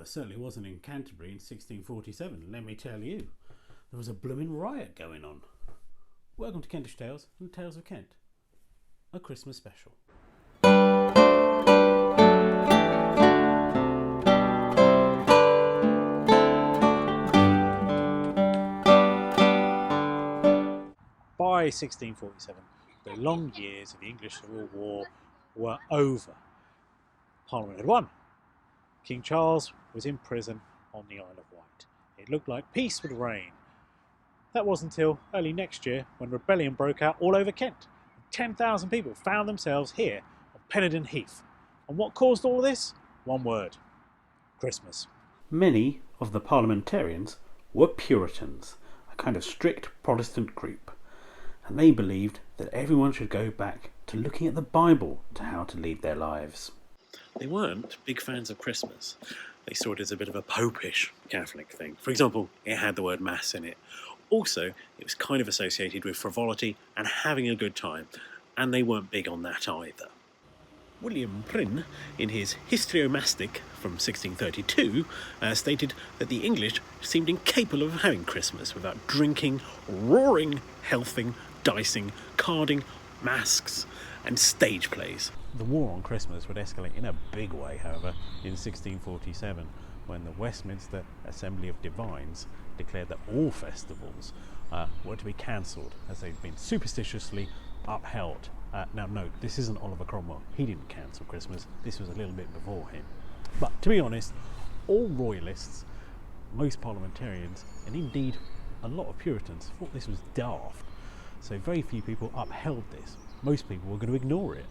it certainly wasn't in Canterbury in 1647, let me tell you. There was a blooming riot going on. Welcome to Kentish Tales and Tales of Kent, a Christmas special. By 1647, the long years of the English Civil War were over. Parliament had won. King Charles was in prison on the Isle of Wight. It looked like peace would reign. That was until early next year when rebellion broke out all over Kent. 10,000 people found themselves here on Pennenden Heath. And what caused all this? One word: Christmas. Many of the parliamentarians were Puritans, a kind of strict Protestant group, and they believed that everyone should go back to looking at the Bible to how to lead their lives. They weren't big fans of Christmas. They saw it as a bit of a popish Catholic thing. For example, it had the word Mass in it. Also, it was kind of associated with frivolity and having a good time, and they weren't big on that either. William Prynne, in his Histriomastic from 1632, stated that the English seemed incapable of having Christmas without drinking, roaring, healthing, dicing, carding, masks, and stage plays. The war on Christmas would escalate in a big way, however, in 1647, when the Westminster Assembly of Divines declared that all festivals were to be cancelled as they'd been superstitiously upheld. Now note, this isn't Oliver Cromwell. He didn't cancel Christmas. This was a little bit before him. But to be honest, all royalists, most parliamentarians, and indeed a lot of Puritans thought this was daft. So very few people upheld this. Most people were going to ignore it.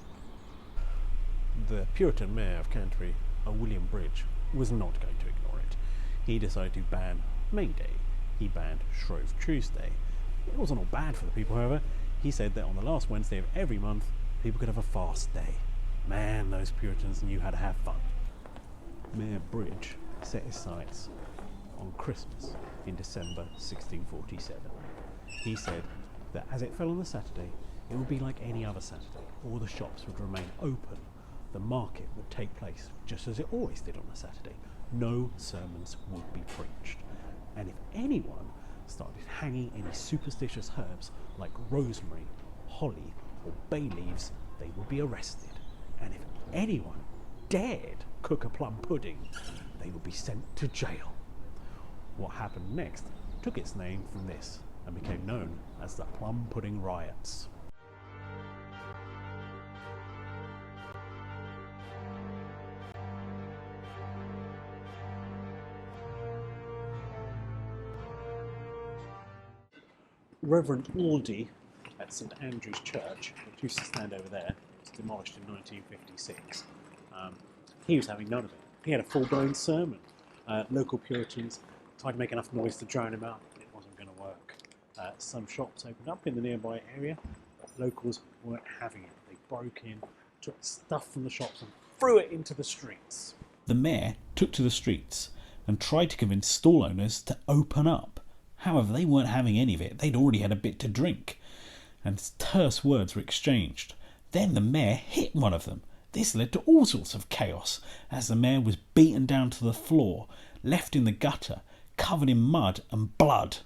The Puritan mayor of Canterbury, William Bridge, was not going to ignore it. He decided to ban May Day. He banned Shrove Tuesday. It wasn't all bad for the people, however. He said that on the last Wednesday of every month, people could have a fast day. Man, those Puritans knew how to have fun. Mayor Bridge set his sights on Christmas in December 1647. He said that as it fell on the Saturday, it would be like any other Saturday. All the shops would remain open. The market would take place just as it always did on a Saturday. No sermons would be preached. And if anyone started hanging any superstitious herbs like rosemary, holly, or bay leaves, they would be arrested. And if anyone dared cook a plum pudding, they would be sent to jail. What happened next took its name from this and became known as the Plum Pudding Riots. Reverend Aldy at St Andrew's Church, which used to stand over there, it was demolished in 1956, he was having none of it. He had a full-blown sermon. Local Puritans tried to make enough noise to drown him out. It wasn't going to work. Some shops opened up in the nearby area, but locals weren't having it. They broke in, took stuff from the shops and threw it into the streets. The mayor took to the streets and tried to convince stall owners to open up. However, they weren't having any of it. They'd already had a bit to drink. And terse words were exchanged. Then the mayor hit one of them. This led to all sorts of chaos, as the mayor was beaten down to the floor, left in the gutter, covered in mud and blood.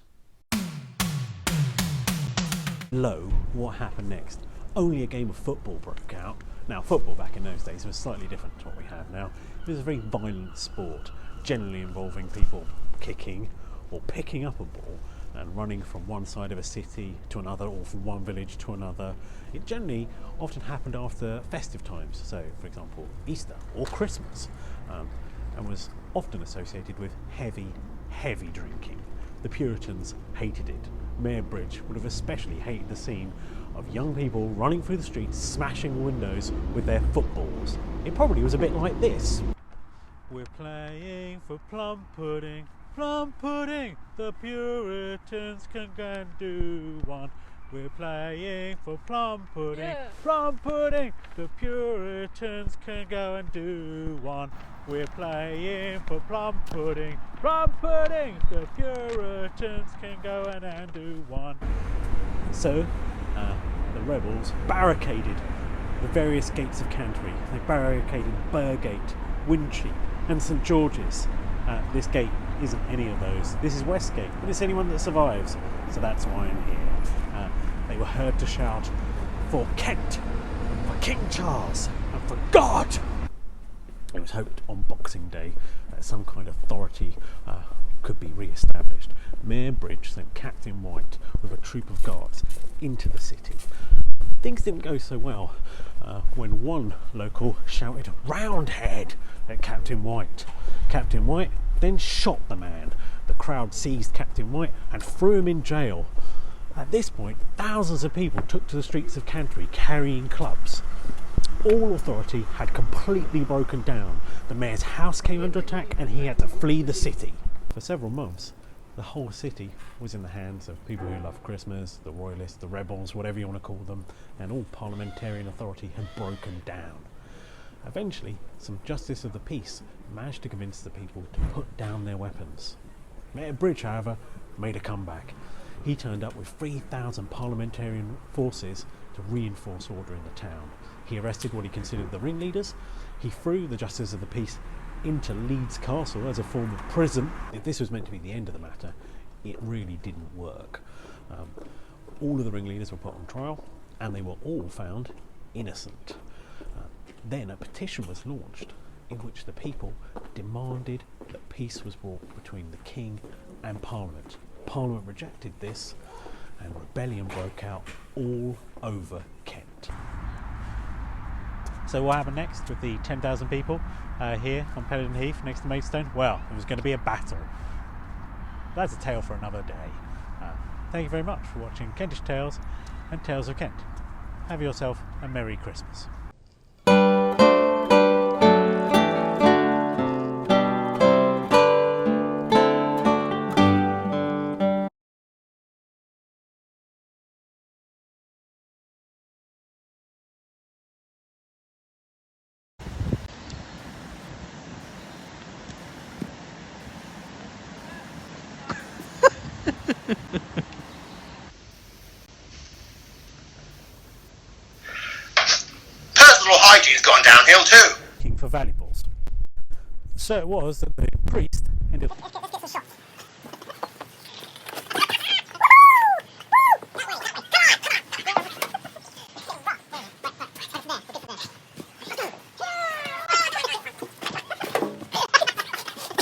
Lo, what happened next? Only a game of football broke out. Now, football back in those days was slightly different to what we have now. It was a very violent sport, generally involving people kicking or picking up a ball and running from one side of a city to another, or from one village to another. It generally often happened after festive times, so for example Easter or Christmas, and was often associated with heavy drinking. The Puritans hated it. Mayor Bridge would have especially hated the scene of young people running through the streets smashing windows with their footballs. It probably was a bit like this. We're playing for plum pudding, plum pudding, the Puritans can go and do one. We're playing for plum pudding, yeah. Plum pudding, the Puritans can go and do one. We're playing for plum pudding, the Puritans can go and do one. So, the rebels barricaded the various gates of Canterbury. They barricaded Burgate, Wincheap and St George's. This gate isn't any of those. This is Westgate, but it's anyone that survives. So that's why I'm here. They were heard to shout for Kent, for King Charles, and for God. It was hoped on Boxing Day that some kind of authority could be re-established. Mayor Bridge sent Captain White with a troop of guards into the city. Things didn't go so well when one local shouted "Roundhead" at Captain White. Captain White then shot the man. The crowd seized Captain White and threw him in jail. At this point, thousands of people took to the streets of Canterbury carrying clubs. All authority had completely broken down. The mayor's house came under attack and he had to flee the city. For several months, the whole city was in the hands of people who loved Christmas, the royalists, the rebels, whatever you want to call them, and all parliamentarian authority had broken down. Eventually, some justice of the peace managed to convince the people to put down their weapons. Mayor Bridge, however, made a comeback. He turned up with 3,000 parliamentarian forces to reinforce order in the town. He arrested what he considered the ringleaders. He threw the justice of the peace into Leeds Castle as a form of prison. If this was meant to be the end of the matter, it really didn't work. All of the ringleaders were put on trial and they were all found innocent. Then a petition was launched in which the people demanded that peace was brought between the king and Parliament. Parliament rejected this and rebellion broke out all over Kent. So what happened next with the 10,000 people here on Pennington Heath next to Maidstone? Well, it was going to be a battle. That's a tale for another day. Thank you very much for watching Kentish Tales and Tales of Kent. Have yourself a Merry Christmas. Personal hygiene's gone downhill too. For valuables. So it was that the priest ended up